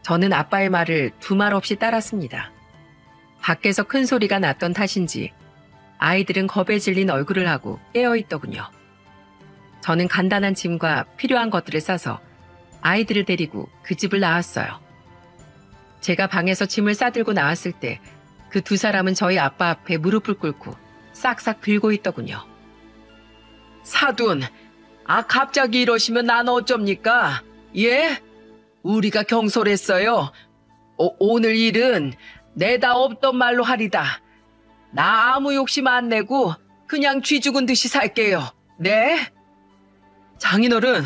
저는 아빠의 말을 두 말 없이 따랐습니다. 밖에서 큰 소리가 났던 탓인지 아이들은 겁에 질린 얼굴을 하고 깨어있더군요. 저는 간단한 짐과 필요한 것들을 싸서 아이들을 데리고 그 집을 나왔어요. 제가 방에서 짐을 싸들고 나왔을 때 그 두 사람은 저희 아빠 앞에 무릎을 꿇고 싹싹 빌고 있더군요. 사돈, 갑자기 이러시면 난 어쩝니까? 예? 우리가 경솔했어요. 오늘 일은 내다 없던 말로 하리다. 나 아무 욕심 안 내고 그냥 쥐 죽은 듯이 살게요. 네? 장인어른,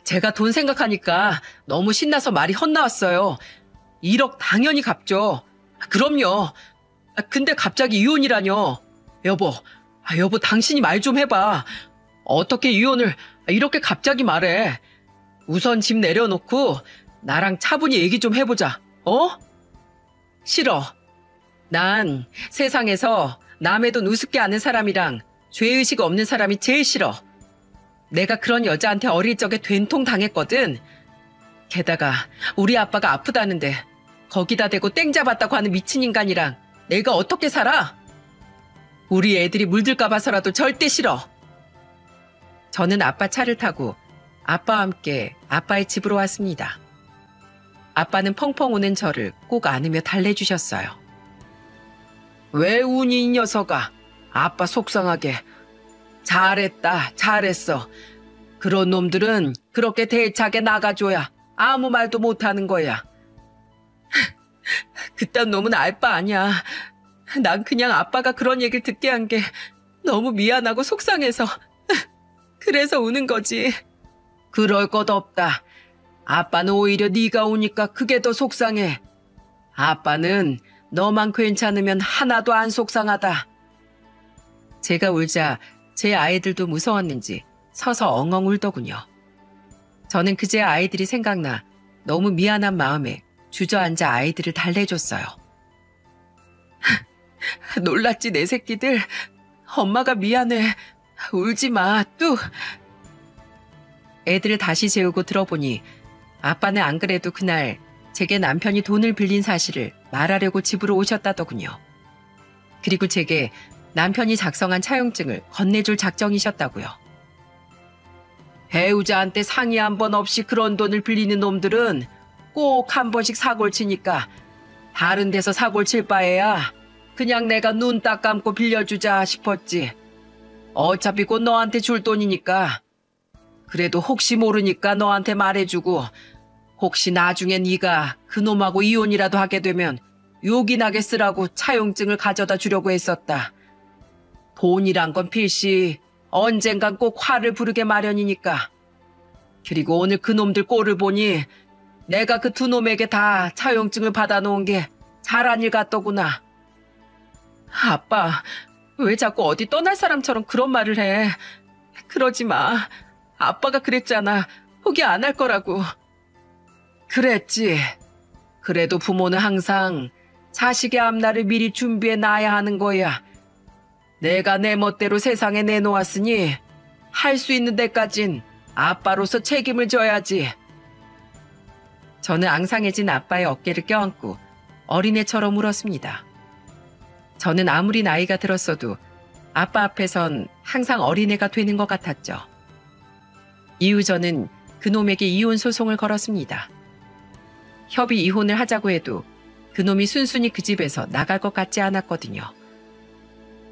제가 돈 생각하니까 너무 신나서 말이 헛나왔어요. 1억 당연히 갚죠. 그럼요. 근데 갑자기 이혼이라뇨. 여보, 당신이 말 좀 해봐. 어떻게 이혼을 이렇게 갑자기 말해. 우선 집 내려놓고 나랑 차분히 얘기 좀 해보자. 싫어. 난 세상에서 남의 돈 우습게 아는 사람이랑 죄의식 없는 사람이 제일 싫어. 내가 그런 여자한테 어릴 적에 된통 당했거든. 게다가 우리 아빠가 아프다는데 거기다 대고 땡 잡았다고 하는 미친 인간이랑 내가 어떻게 살아? 우리 애들이 물들까 봐서라도 절대 싫어. 저는 아빠 차를 타고 아빠와 함께 아빠의 집으로 왔습니다. 아빠는 펑펑 우는 저를 꼭 안으며 달래주셨어요. 왜 우니 이 녀석아? 아빠 속상하게. 잘했어. 그런 놈들은 그렇게 대차게 나가줘야 아무 말도 못하는 거야. 그딴 놈은 알 바 아니야. 난 그냥 아빠가 그런 얘기를 듣게 한 게 너무 미안하고 속상해서 그래서 우는 거지. 그럴 것 없다. 아빠는 오히려 네가 우니까 그게 더 속상해. 아빠는 너만 괜찮으면 하나도 안 속상하다. 제가 울자 제 아이들도 무서웠는지 서서 엉엉 울더군요. 저는 그제 아이들이 생각나 너무 미안한 마음에 주저앉아 아이들을 달래줬어요. 놀랐지 내 새끼들. 엄마가 미안해. 울지 마, 뚝. 애들을 다시 재우고 들어보니 아빠는 안 그래도 그날 제게 남편이 돈을 빌린 사실을 말하려고 집으로 오셨다더군요. 그리고 제게 남편이 작성한 차용증을 건네줄 작정이셨다고요. 배우자한테 상의 한 번 없이 그런 돈을 빌리는 놈들은 꼭 한 번씩 사고를 치니까 다른 데서 사고를 칠 바에야 그냥 내가 눈 딱 감고 빌려주자 싶었지. 어차피 곧 너한테 줄 돈이니까. 그래도 혹시 모르니까 너한테 말해주고 혹시 나중에 네가 그놈하고 이혼이라도 하게 되면 요긴하게 쓰라고 차용증을 가져다 주려고 했었다. 돈이란 건 필시 언젠간 꼭 화를 부르게 마련이니까. 그리고 오늘 그놈들 꼴을 보니 내가 그 두 놈에게 다 차용증을 받아놓은 게 잘한 일 같더구나. 아빠, 왜 자꾸 어디 떠날 사람처럼 그런 말을 해. 그러지 마. 아빠가 그랬잖아. 포기 안 할 거라고. 그랬지. 그래도 부모는 항상 자식의 앞날을 미리 준비해 놔야 하는 거야. 내가 내 멋대로 세상에 내놓았으니 할 수 있는 데까진 아빠로서 책임을 져야지. 저는 앙상해진 아빠의 어깨를 껴안고 어린애처럼 울었습니다. 저는 아무리 나이가 들었어도 아빠 앞에선 항상 어린애가 되는 것 같았죠. 이후 저는 그놈에게 이혼 소송을 걸었습니다. 협의 이혼을 하자고 해도 그놈이 순순히 그 집에서 나갈 것 같지 않았거든요.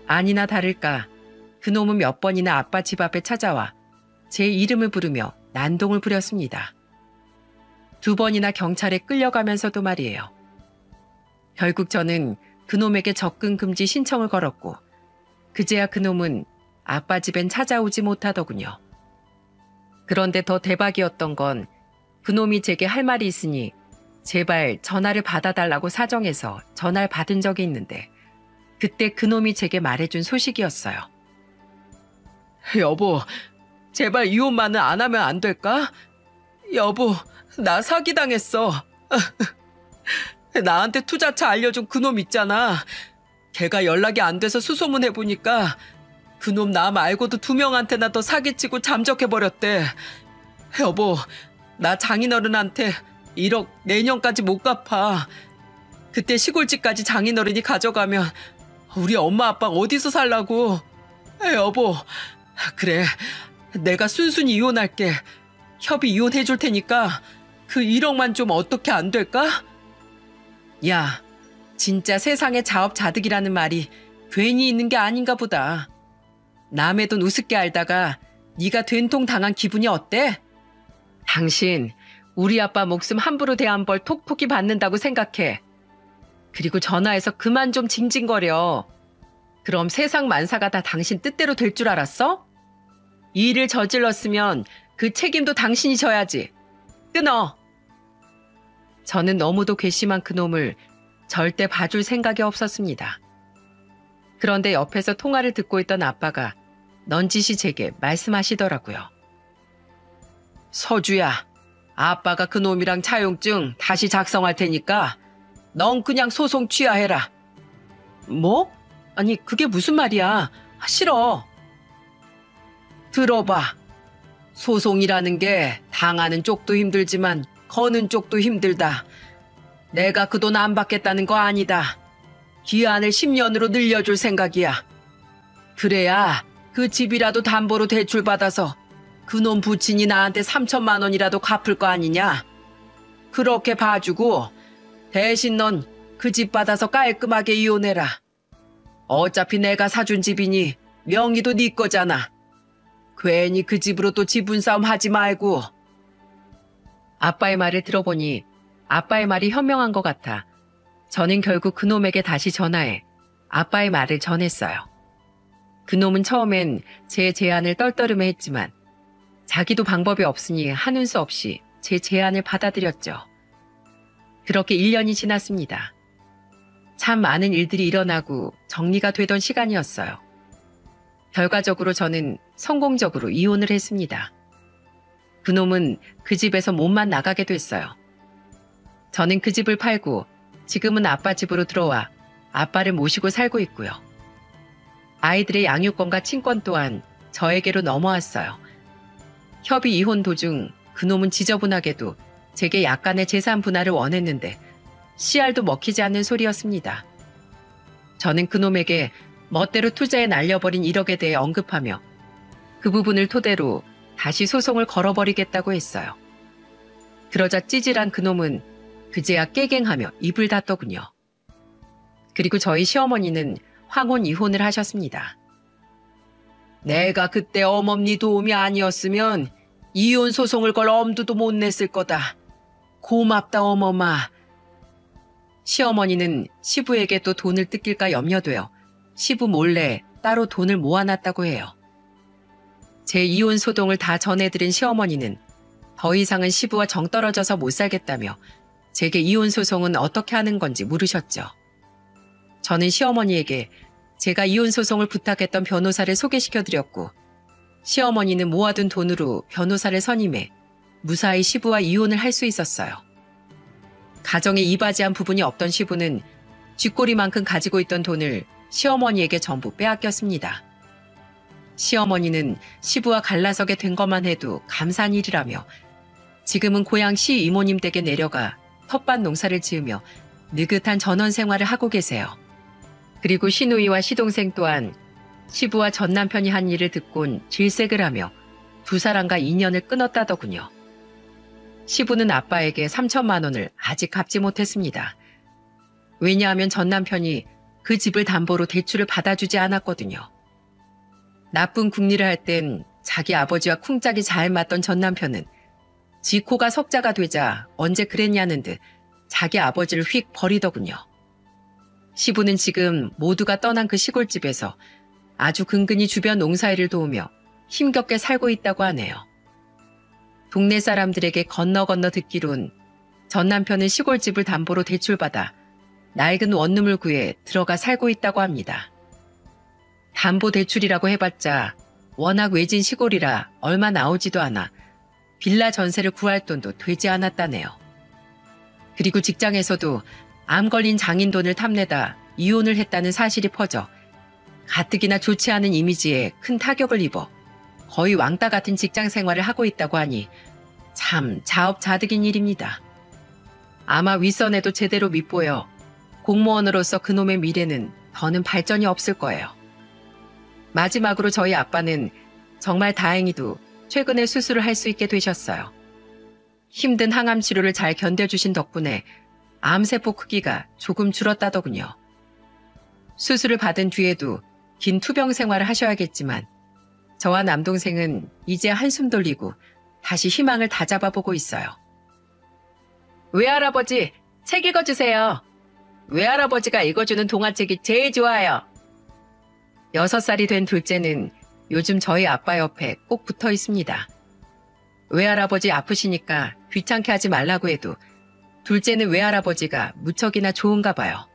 아니나 다를까 그놈은 몇 번이나 아빠 집 앞에 찾아와 제 이름을 부르며 난동을 부렸습니다. 2번이나 경찰에 끌려가면서도 말이에요. 결국 저는 그놈에게 접근 금지 신청을 걸었고 그제야 그놈은 아빠 집엔 찾아오지 못하더군요. 그런데 더 대박이었던 건 그놈이 제게 할 말이 있으니 제발 전화를 받아달라고 사정해서 전화를 받은 적이 있는데 그때 그놈이 제게 말해준 소식이었어요. 여보, 제발 이혼만은 안 하면 안 될까? 여보, 나 사기당했어. 나한테 투자차 알려준 그놈 있잖아. 걔가 연락이 안 돼서 수소문 해보니까 그놈 나 말고도 2명한테나 더 사기치고 잠적해버렸대. 여보, 나 장인어른한테 1억 내년까지 못 갚아. 그때 시골집까지 장인어른이 가져가면 우리 엄마 아빠 어디서 살라고. 여보, 그래, 내가 순순히 이혼할게. 협의 이혼해줄 테니까 그 1억만 좀 어떻게 안 될까? 야, 진짜 세상에 자업자득이라는 말이 괜히 있는 게 아닌가 보다. 남의 돈 우습게 알다가 네가 된통 당한 기분이 어때? 당신 우리 아빠 목숨 함부로 대한 벌 톡톡히 받는다고 생각해. 그리고 전화해서 그만 좀 징징거려. 그럼 세상 만사가 다 당신 뜻대로 될 줄 알았어? 이 일을 저질렀으면 그 책임도 당신이 져야지. 끊어. 저는 너무도 괘씸한 그놈을 절대 봐줄 생각이 없었습니다. 그런데 옆에서 통화를 듣고 있던 아빠가 넌지시 제게 말씀하시더라고요. 서주야, 아빠가 그놈이랑 차용증 다시 작성할 테니까 넌 그냥 소송 취하해라. 뭐? 아니 그게 무슨 말이야. 싫어. 들어봐. 소송이라는 게 당하는 쪽도 힘들지만 거는 쪽도 힘들다. 내가 그 돈 안 받겠다는 거 아니다. 기한을 10년으로 늘려줄 생각이야. 그래야 그 집이라도 담보로 대출받아서 그놈 부친이 나한테 3천만 원이라도 갚을 거 아니냐. 그렇게 봐주고 대신 넌 그 집 받아서 깔끔하게 이혼해라. 어차피 내가 사준 집이니 명의도 네 거잖아. 괜히 그 집으로 또 지분 싸움 하지 말고. 아빠의 말을 들어보니 아빠의 말이 현명한 것 같아 저는 결국 그놈에게 다시 전화해 아빠의 말을 전했어요. 그놈은 처음엔 제 제안을 떨떠름해 했지만 자기도 방법이 없으니 하는 수 없이 제 제안을 받아들였죠. 그렇게 1년이 지났습니다. 참 많은 일들이 일어나고 정리가 되던 시간이었어요. 결과적으로 저는 성공적으로 이혼을 했습니다. 그놈은 그 집에서 몸만 나가게 됐어요. 저는 그 집을 팔고 지금은 아빠 집으로 들어와 아빠를 모시고 살고 있고요. 아이들의 양육권과 친권 또한 저에게로 넘어왔어요. 협의 이혼 도중 그놈은 지저분하게도 제게 약간의 재산 분할을 원했는데 씨알도 먹히지 않는 소리였습니다. 저는 그놈에게 멋대로 투자에 날려버린 1억에 대해 언급하며 그 부분을 토대로 다시 소송을 걸어버리겠다고 했어요. 그러자 찌질한 그놈은 그제야 깨갱하며 입을 닫더군요. 그리고 저희 시어머니는 황혼 이혼을 하셨습니다. 내가 그때 어머니 도움이 아니었으면 이혼 소송을 걸 엄두도 못 냈을 거다. 고맙다 어머마. 시어머니는 시부에게 또 돈을 뜯길까 염려되어 시부 몰래 따로 돈을 모아놨다고 해요. 제 이혼 소동을 다 전해드린 시어머니는 더 이상은 시부와 정 떨어져서 못 살겠다며 제게 이혼 소송은 어떻게 하는 건지 물으셨죠. 저는 시어머니에게 제가 이혼 소송을 부탁했던 변호사를 소개시켜드렸고 시어머니는 모아둔 돈으로 변호사를 선임해 무사히 시부와 이혼을 할 수 있었어요. 가정에 이바지한 부분이 없던 시부는 쥐꼬리만큼 가지고 있던 돈을 시어머니에게 전부 빼앗겼습니다. 시어머니는 시부와 갈라서게 된 것만 해도 감사한 일이라며 지금은 고향시 이모님 댁에 내려가 텃밭 농사를 지으며 느긋한 전원 생활을 하고 계세요. 그리고 시누이와 시동생 또한 시부와 전 남편이 한 일을 듣곤 질색을 하며 두 사람과 인연을 끊었다더군요. 시부는 아빠에게 3천만 원을 아직 갚지 못했습니다. 왜냐하면 전 남편이 그 집을 담보로 대출을 받아주지 않았거든요. 나쁜 궁리를 할 땐 자기 아버지와 쿵짝이 잘 맞던 전 남편은 지 코가 석자가 되자 언제 그랬냐는 듯 자기 아버지를 휙 버리더군요. 시부는 지금 모두가 떠난 그 시골집에서 아주 근근히 주변 농사일을 도우며 힘겹게 살고 있다고 하네요. 동네 사람들에게 건너 듣기론 전 남편은 시골집을 담보로 대출받아 낡은 원룸을 구해 들어가 살고 있다고 합니다. 담보 대출이라고 해봤자 워낙 외진 시골이라 얼마 나오지도 않아 빌라 전세를 구할 돈도 되지 않았다네요. 그리고 직장에서도 암 걸린 장인 돈을 탐내다 이혼을 했다는 사실이 퍼져 가뜩이나 좋지 않은 이미지에 큰 타격을 입어 거의 왕따 같은 직장 생활을 하고 있다고 하니 참 자업자득인 일입니다. 아마 윗선에도 제대로 밉보여 공무원으로서 그놈의 미래는 더는 발전이 없을 거예요. 마지막으로 저희 아빠는 정말 다행히도 최근에 수술을 할 수 있게 되셨어요. 힘든 항암 치료를 잘 견뎌주신 덕분에 암세포 크기가 조금 줄었다더군요. 수술을 받은 뒤에도 긴 투병 생활을 하셔야겠지만 저와 남동생은 이제 한숨 돌리고 다시 희망을 다잡아보고 있어요. 외할아버지, 책 읽어주세요. 외할아버지가 읽어주는 동화책이 제일 좋아요. 6살이 된 둘째는 요즘 저희 아빠 옆에 꼭 붙어 있습니다. 외할아버지 아프시니까 귀찮게 하지 말라고 해도 둘째는 외할아버지가 무척이나 좋은가 봐요.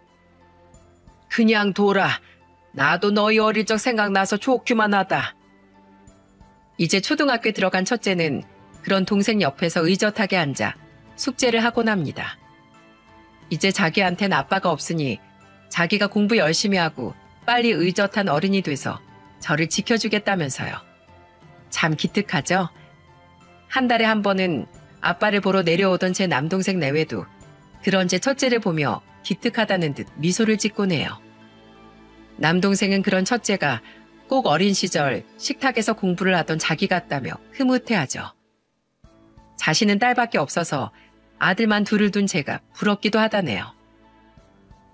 그냥 둬라. 나도 너희 어릴 적 생각나서 좋기만 하다. 이제 초등학교에 들어간 첫째는 그런 동생 옆에서 의젓하게 앉아 숙제를 하곤 합니다. 이제 자기한텐 아빠가 없으니 자기가 공부 열심히 하고 빨리 의젓한 어른이 돼서 저를 지켜주겠다면서요. 참 기특하죠? 한 달에 한 번은 아빠를 보러 내려오던 제 남동생 내외도 그런 제 첫째를 보며 기특하다는 듯 미소를 짓곤 해요. 남동생은 그런 첫째가 꼭 어린 시절 식탁에서 공부를 하던 자기 같다며 흐뭇해하죠. 자신은 딸밖에 없어서 아들만 둘을 둔 제가 부럽기도 하다네요.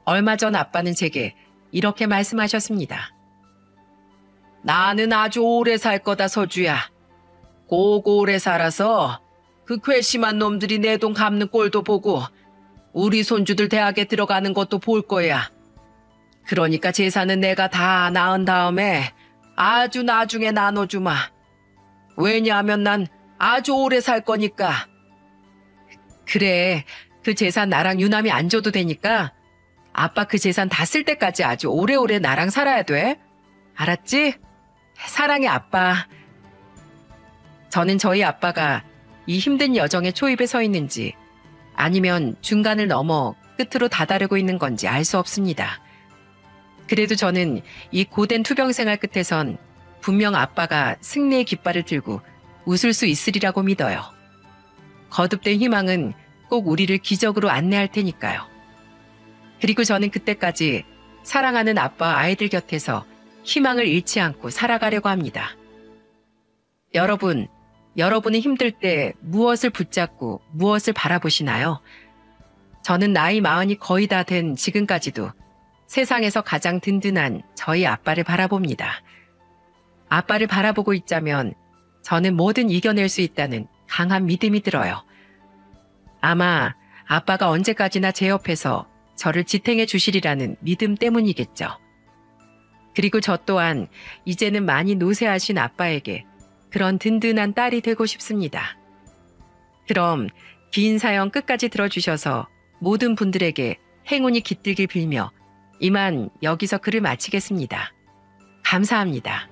얼마 전 아빠는 제게 이렇게 말씀하셨습니다. 나는 아주 오래 살 거다 서주야. 꼭 오래 살아서 그 괘씸한 놈들이 내 돈 갚는 꼴도 보고 우리 손주들 대학에 들어가는 것도 볼 거야. 그러니까 재산은 내가 다 낳은 다음에 아주 나중에 나눠주마. 왜냐하면 난 아주 오래 살 거니까. 그래, 그 재산 나랑 유남이 안 줘도 되니까 아빠 그 재산 다 쓸 때까지 아주 오래오래 나랑 살아야 돼. 알았지? 사랑해 아빠. 저는 저희 아빠가 이 힘든 여정의 초입에 서 있는지 아니면 중간을 넘어 끝으로 다다르고 있는 건지 알 수 없습니다. 그래도 저는 이 고된 투병 생활 끝에선 분명 아빠가 승리의 깃발을 들고 웃을 수 있으리라고 믿어요. 거듭된 희망은 꼭 우리를 기적으로 안내할 테니까요. 그리고 저는 그때까지 사랑하는 아빠 아이들 곁에서 희망을 잃지 않고 살아가려고 합니다. 여러분은 힘들 때 무엇을 붙잡고 무엇을 바라보시나요? 저는 나이 40이 거의 다 된 지금까지도 세상에서 가장 든든한 저희 아빠를 바라봅니다. 아빠를 바라보고 있자면 저는 뭐든 이겨낼 수 있다는 강한 믿음이 들어요. 아마 아빠가 언제까지나 제 옆에서 저를 지탱해 주시리라는 믿음 때문이겠죠. 그리고 저 또한 이제는 많이 노쇠하신 아빠에게 그런 든든한 딸이 되고 싶습니다. 그럼 긴 사연 끝까지 들어주셔서 모든 분들에게 행운이 깃들길 빌며 이만 여기서 글을 마치겠습니다. 감사합니다.